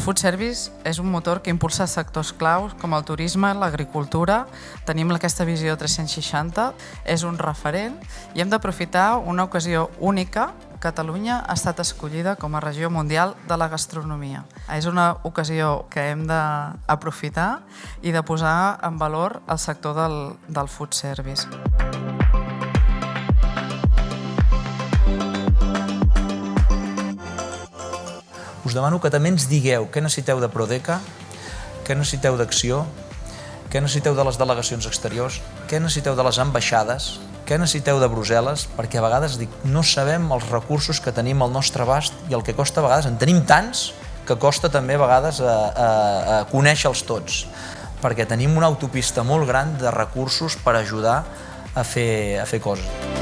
food service és un motor que impulsa sectors claus com el turisme, l'agricultura. Tenim aquesta visió 360, és un referent i hem d'aprofitar una ocasió única. Catalunya ha estat escollida com a regió mundial de la gastronomia. És una ocasió que hem d'aprofitar i de posar en valor el sector del food service. Us demano que també ens digueu què necessiteu de Prodeca, què necessiteu d'Acció, què necessiteu de les delegacions exteriors, què necessiteu de les ambaixades, què necessiteu de Brussel·les, perquè a vegades no sabem els recursos que tenim al nostre abast i el que costa a vegades. En tenim tants que costa també a vegades conèixer-los tots, perquè tenim una autopista molt gran de recursos per ajudar a fer coses.